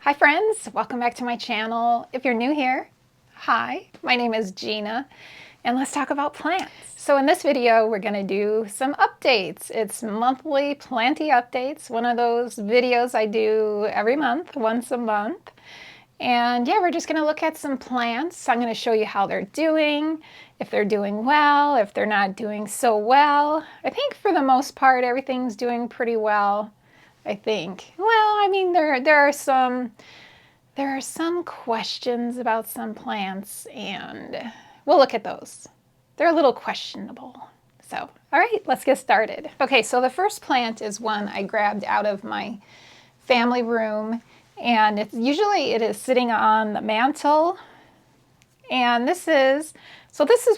Hi friends, welcome back to my channel. If you're new here, hi, my name is Gina and let's talk about plants. So in this video, we're gonna do some updates. It's monthly Planty updates, one of those videos I do every month, once a month. And yeah, we're just gonna look at some plants. I'm gonna show you how they're doing, if they're doing well, if they're not doing so well. I think for the most part, everything's doing pretty well. I think. Well, I mean, there are some questions about some plants, and we'll look at those. They're a little questionable. So, all right, let's get started. Okay, so the first plant is one I grabbed out of my family room, and it is sitting on the mantle. And this is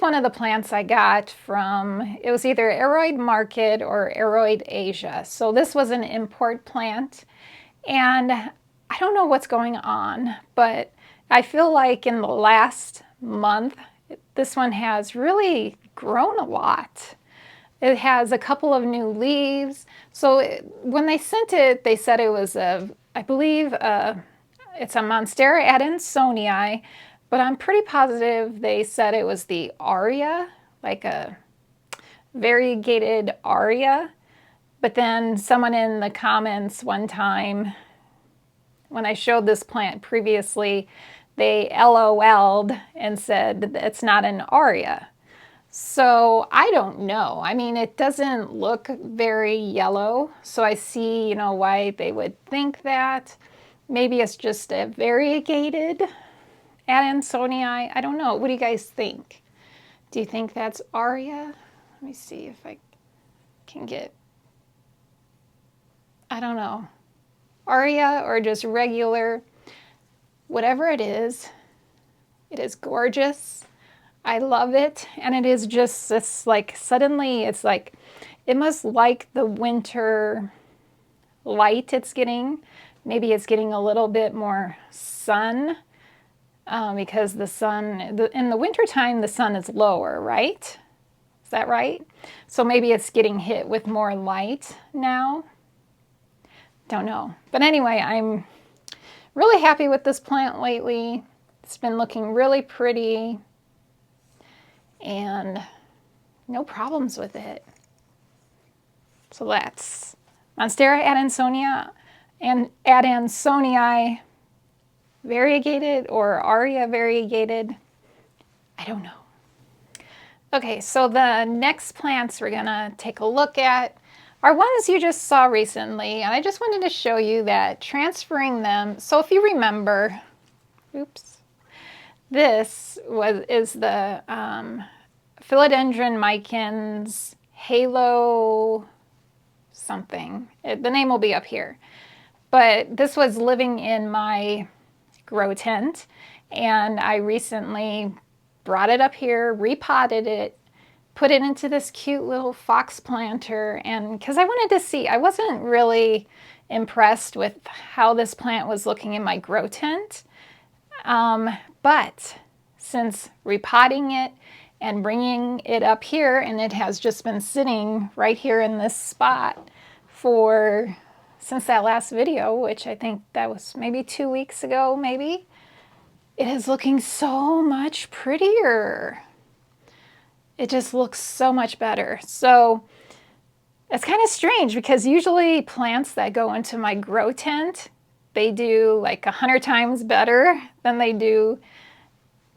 one of the plants I got from, it was either Aroid Market or Aroid Asia. So this was an import plant. And I don't know what's going on, but I feel like in the last month, this one has really grown a lot. It has a couple of new leaves. So when they sent it, they said it was I believe it's a Monstera adansonii, but I'm pretty positive they said it was the aria, like a variegated aria. But then someone in the comments one time, when I showed this plant previously, they LOL'd and said that it's not an aria. So I don't know. I mean, it doesn't look very yellow, so I see, why they would think that. Maybe it's just a variegated adansonii. I don't know. What do you guys think? Do you think that's aria? Let me see if I can get, I don't know, aria or just regular. Whatever it is gorgeous. I love it. And it is just this, like, suddenly it's like, it must like the winter light it's getting. Maybe it's getting a little bit more sun because the sun, in the wintertime, the sun is lower, right? Is that right? So maybe it's getting hit with more light now. Don't know. But anyway, I'm really happy with this plant lately. It's been looking really pretty and no problems with it. So that's Monstera adansonii variegated or aria variegated. I don't know. Okay, so the next plants we're gonna take a look at are ones you just saw recently, and I just wanted to show you that transferring them. So if you remember, oops, this is the Philodendron micans halo something. The name will be up here. But this was living in my grow tent, and I recently brought it up here, repotted it, put it into this cute little fox planter, and because I wanted to see, I wasn't really impressed with how this plant was looking in my grow tent. But since repotting it and bringing it up here, and it has just been sitting right here in this spot since that last video, which I think that was maybe 2 weeks ago, maybe, it is looking so much prettier. It just looks so much better. So it's kind of strange because usually plants that go into my grow tent, they do like 100 times better than they do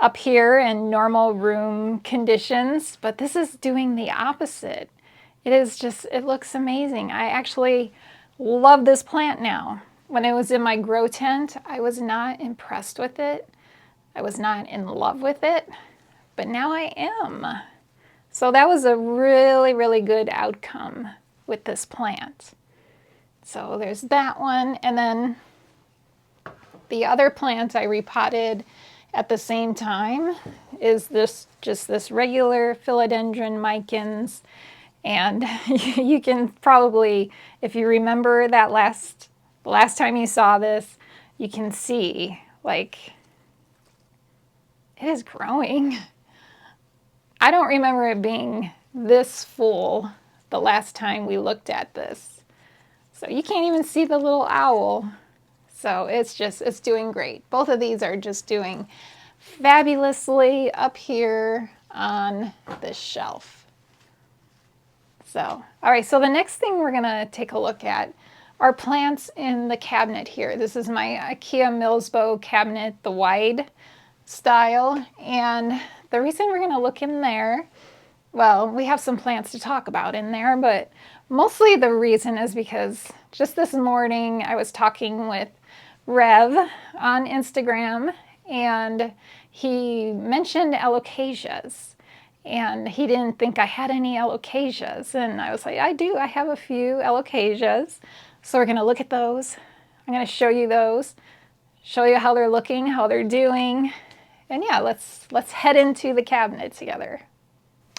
up here in normal room conditions, but this is doing the opposite. It looks amazing. I actually love this plant now. When it was in my grow tent, I was not impressed with it. I was not in love with it, but now I am. So that was a really, really good outcome with this plant. So there's that one. And then the other plant I repotted at the same time is just this regular Philodendron micans. And you can probably, if you remember that the last time you saw this, you can see, like, it is growing. I don't remember it being this full the last time we looked at this. So you can't even see the little owl So it's doing great. Both of these are just doing fabulously up here on this shelf. So, all right, so the next thing we're gonna take a look at are plants in the cabinet here. This is my IKEA Millsbo cabinet, the wide style. And the reason we're gonna look in there, well, we have some plants to talk about in there, but mostly the reason is because just this morning I was talking with Rev on Instagram, and he mentioned alocasias, and he didn't think I had any alocasias, and I was like, I do, I have a few alocasias. So we're gonna look at those. I'm gonna show you those, show you how they're looking, how they're doing, and yeah, let's head into the cabinet together.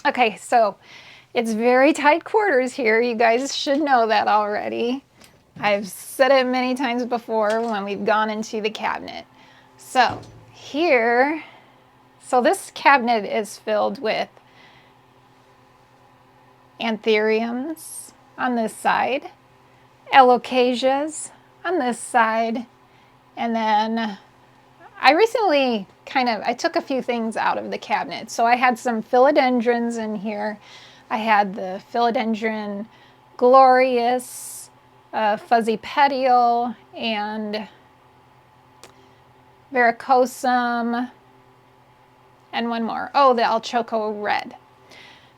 Okay, so it's very tight quarters here. You guys should know that already. I've said it many times before when we've gone into the cabinet. So here, so this cabinet is filled with anthuriums on this side, alocasias on this side, and then I recently I took a few things out of the cabinet. So I had some philodendrons in here. I had the philodendron glorious, fuzzy petiole, and varicosum, and one more. Oh, the Alchoco red.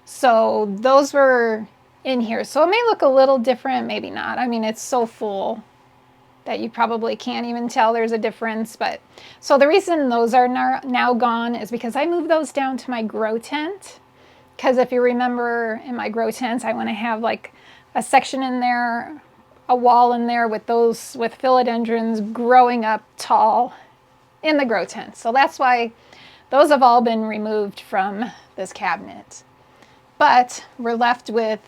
So those were in here. So it may look a little different, maybe not. I mean, it's so full that you probably can't even tell there's a difference. But so the reason those are now gone is because I moved those down to my grow tent. Because if you remember, in my grow tent, I want to have like a section in there, a wall in there with philodendrons growing up tall in the grow tent. So that's why those have all been removed from this cabinet. But we're left with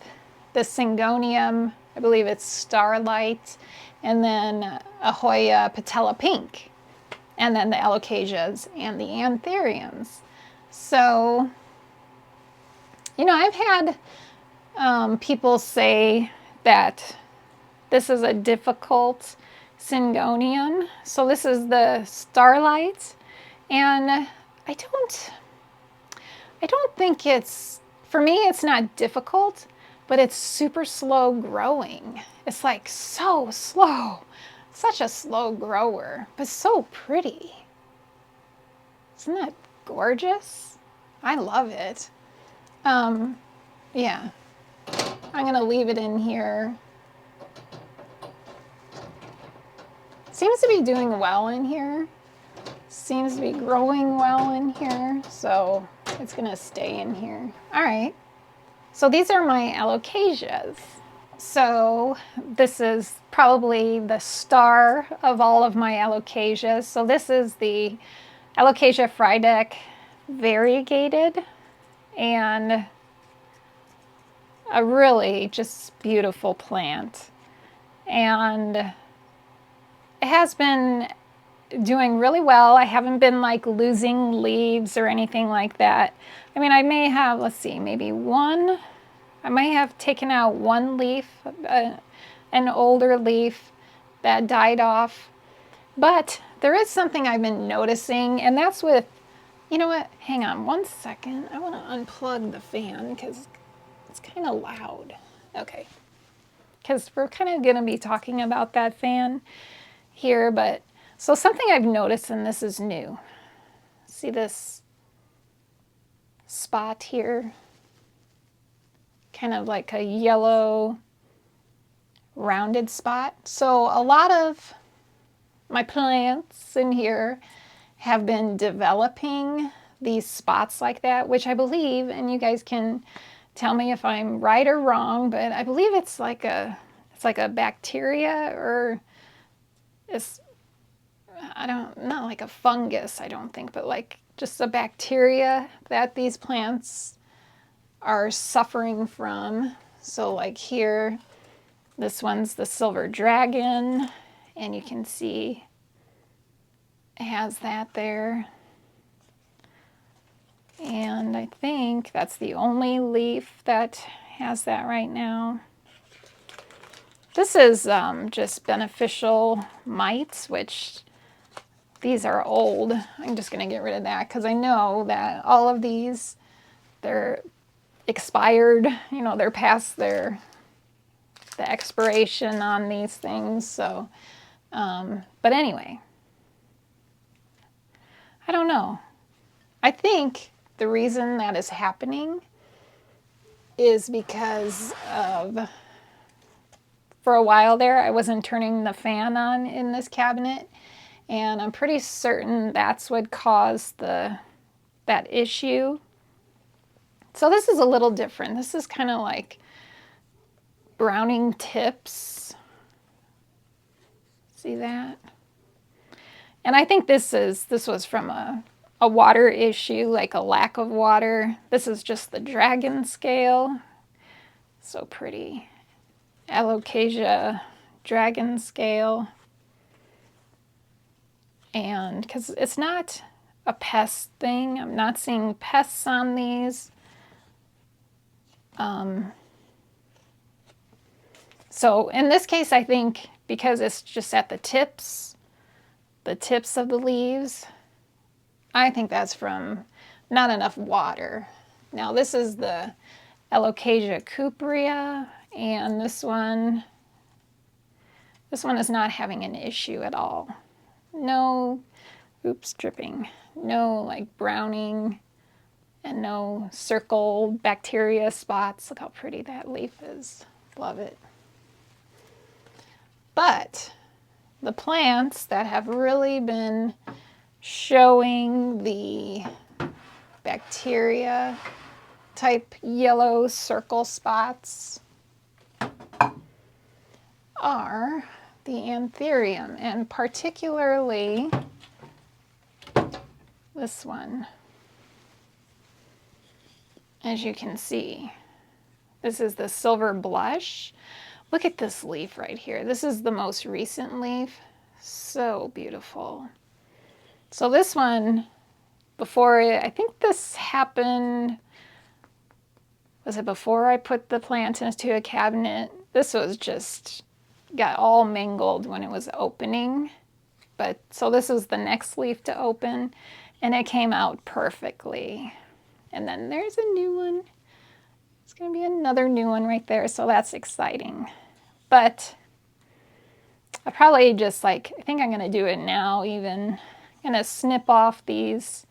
the Syngonium, I believe it's Starlight, and then a Hoya Patella Pink, and then the alocasias and the anthuriums. So, you know, I've had people say that this is a difficult Syngonium. So this is the Starlight, and I don't think it's, for me, it's not difficult, but it's super slow growing. It's like so slow, such a slow grower, but so pretty. Isn't that gorgeous? I love it. Yeah, I'm gonna leave it in here. Seems to be doing well in here. Seems to be growing well in here, so it's gonna stay in here. All right, so these are my alocasias. So this is probably the star of all of my alocasias. So this is the Alocasia Frydek variegated, and a really just beautiful plant. And it has been doing really well. I haven't been like losing leaves or anything like that. I mean, I may have, let's see, maybe one, I might have taken out one leaf, an older leaf that died off. But there is something I've been noticing, and that's with, you know what, hang on one second. I want to unplug the fan because it's kind of loud. Okay, because we're kind of going to be talking about that fan here, but so something I've noticed, and this is new. See this spot here? Kind of like a yellow rounded spot. So a lot of my plants in here have been developing these spots like that, which I believe, and you guys can tell me if I'm right or wrong, but I believe it's like a bacteria, or it's, not like a fungus, I don't think, but like just a bacteria that these plants are suffering from. So like here, this one's the silver dragon, and you can see it has that there. And I think that's the only leaf that has that right now. This is just beneficial mites, which these are old. I'm just going to get rid of that because I know that all of these, they're expired. You know, they're past the expiration on these things. So, but anyway, I don't know. I think the reason that is happening is because of, for a while there, I wasn't turning the fan on in this cabinet, and I'm pretty certain that's what caused that issue. So this is a little different. This is kind of like browning tips. See that? And I think this was from a water issue, like a lack of water. This is just the dragon scale. So pretty. Alocasia dragon scale. And because it's not a pest thing, I'm not seeing pests on these. So in this case, I think because it's just at the tips of the leaves, I think that's from not enough water. Now this is the Alocasia cuprea, and this one is not having an issue at all. No, dripping. No like browning and no circle bacteria spots. Look how pretty that leaf is. Love it. But the plants that have really been showing the bacteria type yellow circle spots are the Anthurium, and particularly this one. As you can see, this is the silver blush. Look at this leaf right here. This is the most recent leaf. So beautiful. So this one, I think this happened, was it before I put the plant into a cabinet? This was just, got all mangled when it was opening. But, so this is the next leaf to open, and it came out perfectly. And then there's a new one. It's going to be another new one right there, so that's exciting. But I probably just I think I'm going to do it now even. I'm going to snip off these,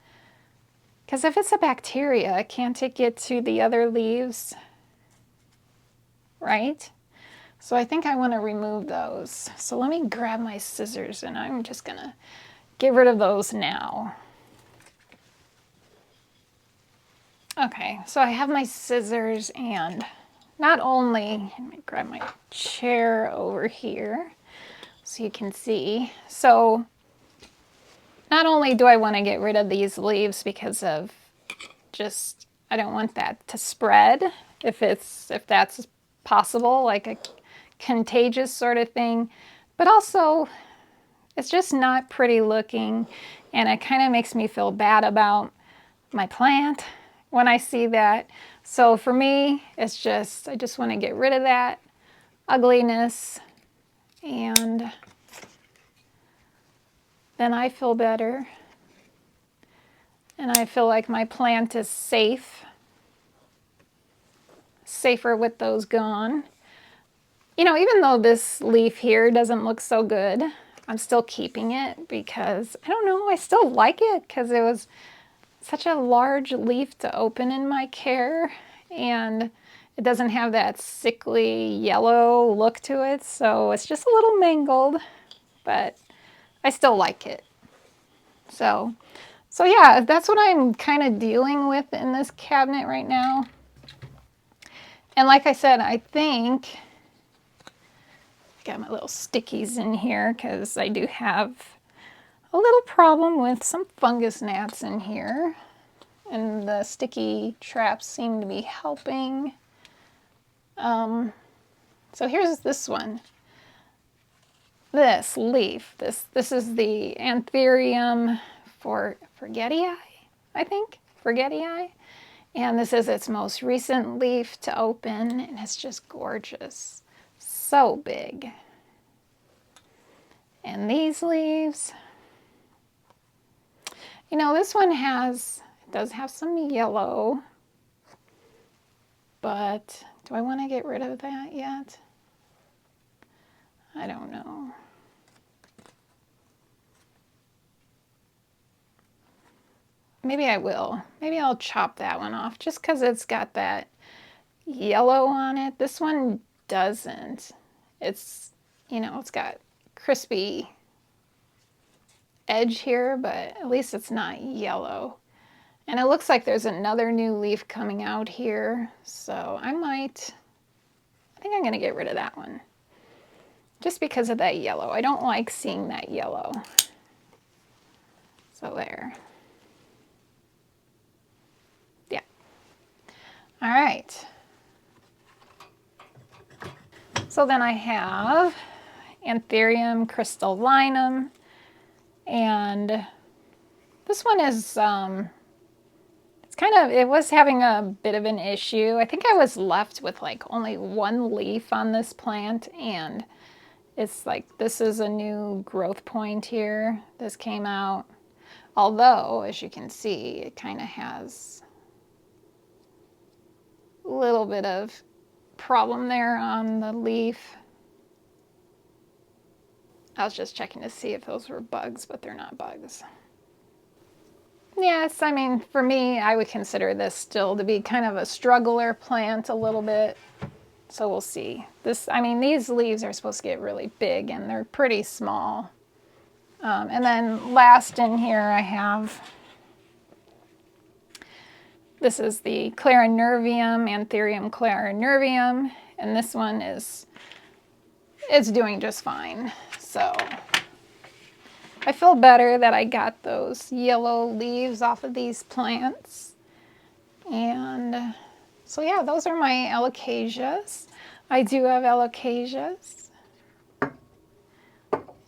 because if it's a bacteria, can't it get to the other leaves? Right? So I think I want to remove those. So let me grab my scissors, and I'm just going to get rid of those now. Okay, so I have my scissors, and not only, let me grab my chair over here so you can see. So not only do I want to get rid of these leaves because of just, I don't want that to spread if that's possible, like a contagious sort of thing, but also it's just not pretty looking, and it kind of makes me feel bad about my plant when I see that. So for me, it's just, I just want to get rid of that ugliness, and then I feel better. And I feel like my plant is safer with those gone. You know, even though this leaf here doesn't look so good, I'm still keeping it because, I don't know, I still like it because it was such a large leaf to open in my care, and it doesn't have that sickly yellow look to it, so it's just a little mangled, but I still like it. So yeah, that's what I'm kind of dealing with in this cabinet right now. And like I said, I think, got my little stickies in here because I do have a little problem with some fungus gnats in here, and the sticky traps seem to be helping. So here's this one. This leaf, this is the Anthurium forgetii, I think, forgetii, and this is its most recent leaf to open, and it's just gorgeous. so big. And these leaves, you know, this one does have some yellow, but do I want to get rid of that yet? I don't know. Maybe I will. Maybe I'll chop that one off just because it's got that yellow on it. This one doesn't. It's, you know, it's got crispy edge here, but at least it's not yellow. And it looks like there's another new leaf coming out here, so I think I'm going to get rid of that one just because of that yellow. I don't like seeing that yellow. So there. Yeah. All right. So then I have Anthurium crystallinum, and this one is it was having a bit of an issue. I think I was left with like only one leaf on this plant, and it's like this is a new growth point here. This came out, although as you can see it kind of has a little bit of problem there on the leaf. I was just checking to see if those were bugs, but they're not bugs. Yes, I mean, for me, I would consider this still to be kind of a struggler plant a little bit. So we'll see. I mean, these leaves are supposed to get really big, and they're pretty small. And then last in here I have, this is the Clarinervium, Anthurium clarinervium, and this one it's doing just fine. So I feel better that I got those yellow leaves off of these plants. And so yeah, those are my alocasias. I do have alocasias.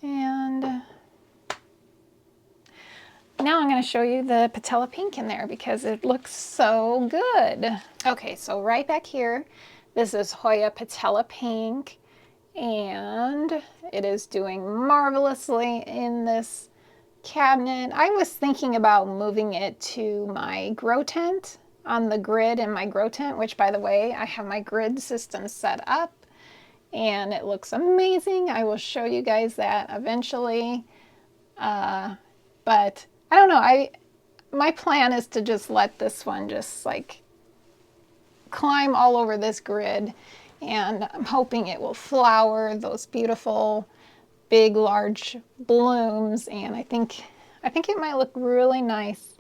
And now I'm going to show you the patella pink in there because it looks so good. Okay, so right back here, this is Hoya patella pink, and it is doing marvelously in this cabinet. I was thinking about moving it to my grow tent, on the grid in my grow tent, which by the way, I have my grid system set up and it looks amazing. I will show you guys that eventually. But I don't know, my plan is to just let this one just like climb all over this grid, and I'm hoping it will flower those beautiful big large blooms, and I think it might look really nice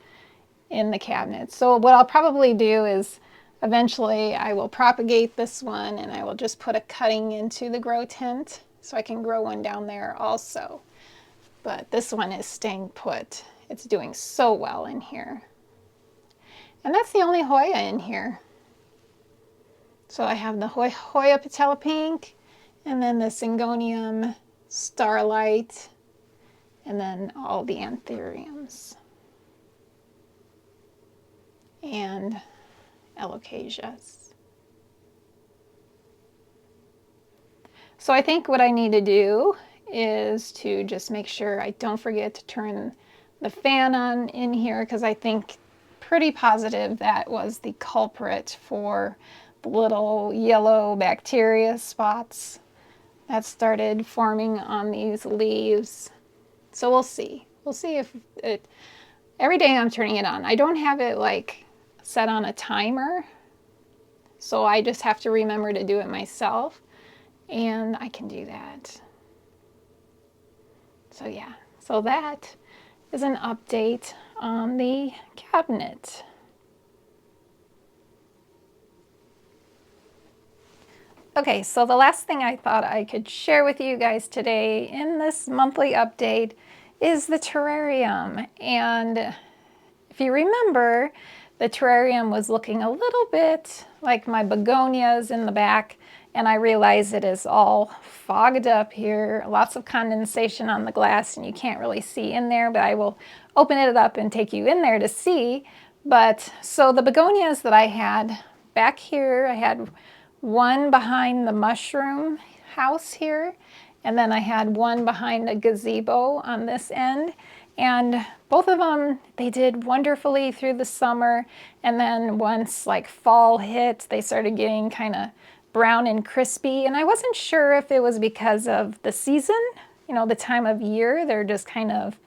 in the cabinet. So what I'll probably do is eventually I will propagate this one and I will just put a cutting into the grow tent so I can grow one down there also. But this one is staying put. It's doing so well in here. And that's the only Hoya in here. So I have the Hoya patella pink, and then the Syngonium starlight, and then all the anthuriums and alocasias. So I think what I need to do is to just make sure I don't forget to turn the fan on in here, because I think pretty positive that was the culprit for the little yellow bacteria spots that started forming on these leaves. So we'll see. We'll see if every day I'm turning it on. I don't have it like set on a timer, so I just have to remember to do it myself, and I can do that. So yeah, so that is an update on the cabinet. Okay, so the last thing I thought I could share with you guys today in this monthly update is the terrarium. And if you remember, the terrarium was looking a little bit like my begonias in the back, and I realize it is all fogged up here, lots of condensation on the glass, and you can't really see in there, but I will open it up and take you in there to see. But so the begonias that I had back here, I had one behind the mushroom house here, and then I had one behind a gazebo on this end. And both of them, they did wonderfully through the summer. And then once like fall hit, they started getting kind of brown and crispy. And I wasn't sure if it was because of the season, you know, the time of year. They're just kind of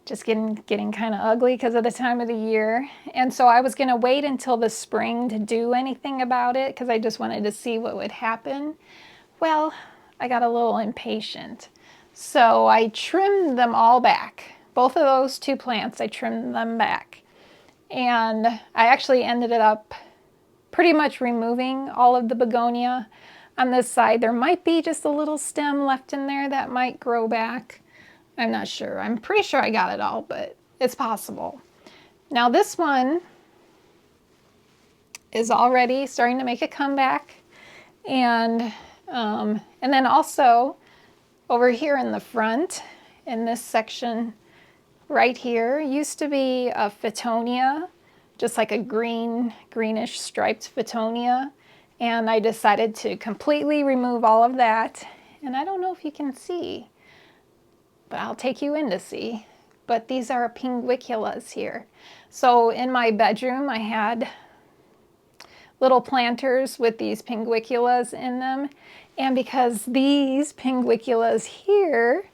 getting kind of ugly because of the time of the year. And so I was going to wait until the spring to do anything about it because I just wanted to see what would happen. Well, I got a little impatient. So I trimmed them all back. Both of those two plants, I trimmed them back. And I actually ended up pretty much removing all of the begonia on this side. There might be just a little stem left in there that might grow back. I'm not sure. I'm pretty sure I got it all, but it's possible. Now this one is already starting to make a comeback. And then also over here in the front, in this section right here, used to be a Fittonia, just like a greenish striped Fittonia. And I decided to completely remove all of that. And I don't know if you can see, but I'll take you in to see. But these are pinguiculas here. So in my bedroom, I had little planters with these pinguiculas in them. And because these pinguiculas here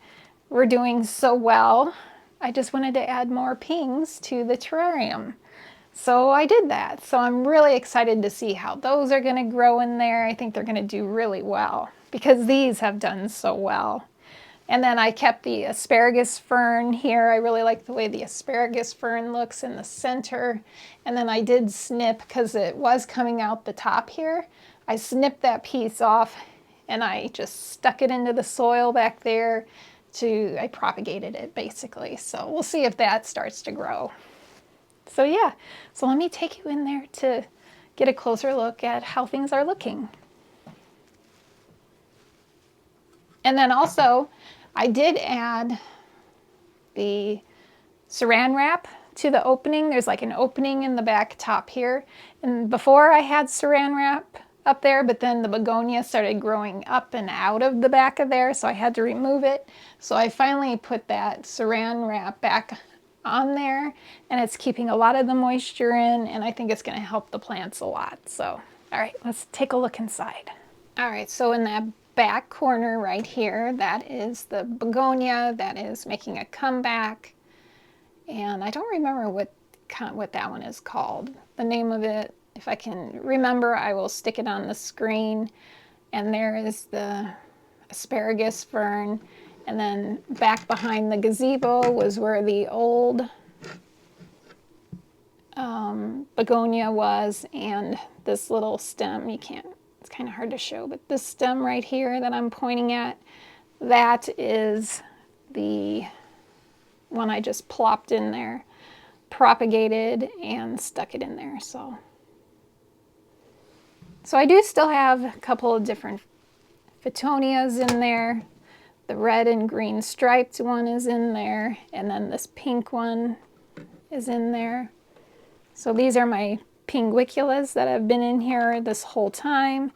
were doing so well, I just wanted to add more pings to the terrarium. So I did that. So I'm really excited to see how those are going to grow in there. I think they're going to do really well because these have done so well. And then I kept the asparagus fern here. I really like the way the asparagus fern looks in the center. And then I did snip, because it was coming out the top here, I snipped that piece off and I just stuck it into the soil back there I propagated it basically. So we'll see if that starts to grow. So yeah, so let me take you in there to get a closer look at how things are looking. And then also, I did add the saran wrap to the opening. There's like an opening in the back top here. And before I had saran wrap up there, but then the begonia started growing up and out of the back of there, so I had to remove it. So I finally put that saran wrap back on there, and it's keeping a lot of the moisture in, and I think it's going to help the plants a lot. So, all right, let's take a look inside. All right, so in that back corner right here, that is the begonia that is making a comeback. And I don't remember what that one is called. The name of it, if I can remember, I will stick it on the screen. And there is the asparagus fern. And then back behind the gazebo was where the old begonia was, and this little stem, it's kind of hard to show, but this stem right here that I'm pointing at, that is the one I just plopped in there, propagated, and stuck it in there. So I do still have a couple of different Fittonias in there. The red and green striped one is in there, and then this pink one is in there. So these are my pinguiculas that have been in here this whole time.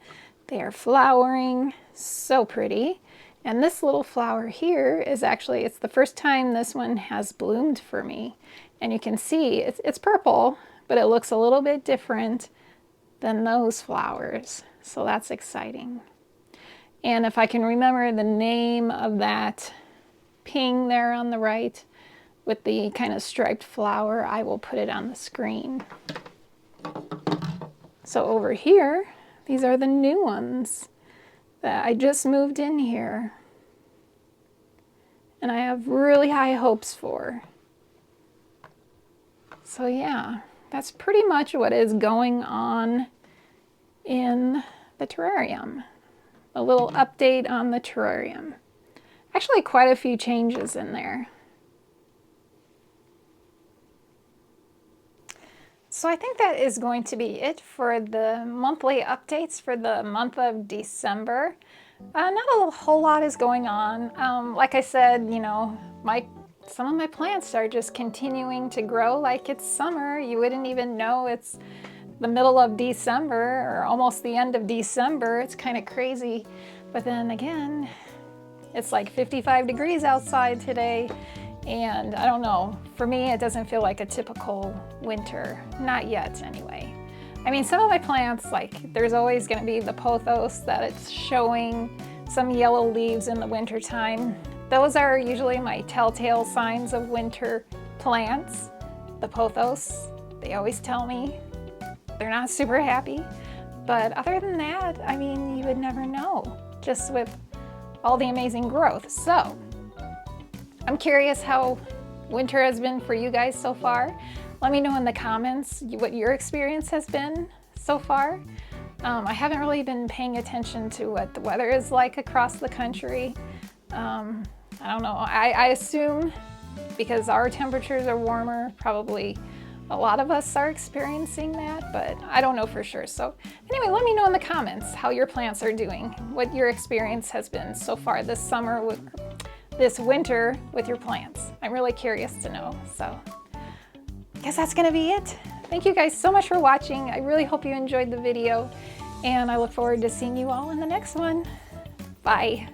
They are flowering, so pretty. And this little flower here is actually, it's the first time this one has bloomed for me. And you can see it's purple, but it looks a little bit different than those flowers. So that's exciting. And if I can remember the name of that ping there on the right with the kind of striped flower, I will put it on the screen. So over here, these are the new ones that I just moved in here. And I have really high hopes for. So yeah, that's pretty much what is going on in the terrarium. A little update on the terrarium. Actually, quite a few changes in there. So I think that is going to be it for the monthly updates for the month of December. Not a whole lot is going on. Like I said, you know, some of my plants are just continuing to grow like it's summer. You wouldn't even know it's the middle of December or almost the end of December. It's kind of crazy. But then again, it's like 55 degrees outside today. And I don't know, for me, it doesn't feel like a typical winter. Not yet, anyway. I mean, some of my plants, like there's always gonna be the pothos that it's showing some yellow leaves in the winter time. Those are usually my telltale signs of winter plants. The pothos, they always tell me they're not super happy. But other than that, I mean, you would never know, just with all the amazing growth. So I'm curious how winter has been for you guys so far. Let me know in the comments what your experience has been so far. I haven't really been paying attention to what the weather is like across the country. I don't know, I assume because our temperatures are warmer, probably a lot of us are experiencing that, but I don't know for sure. So anyway, let me know in the comments how your plants are doing, what your experience has been so far this summer, this winter with your plants. I'm really curious to know. So I guess that's gonna be it. Thank you guys so much for watching. I really hope you enjoyed the video, and I look forward to seeing you all in the next one. Bye.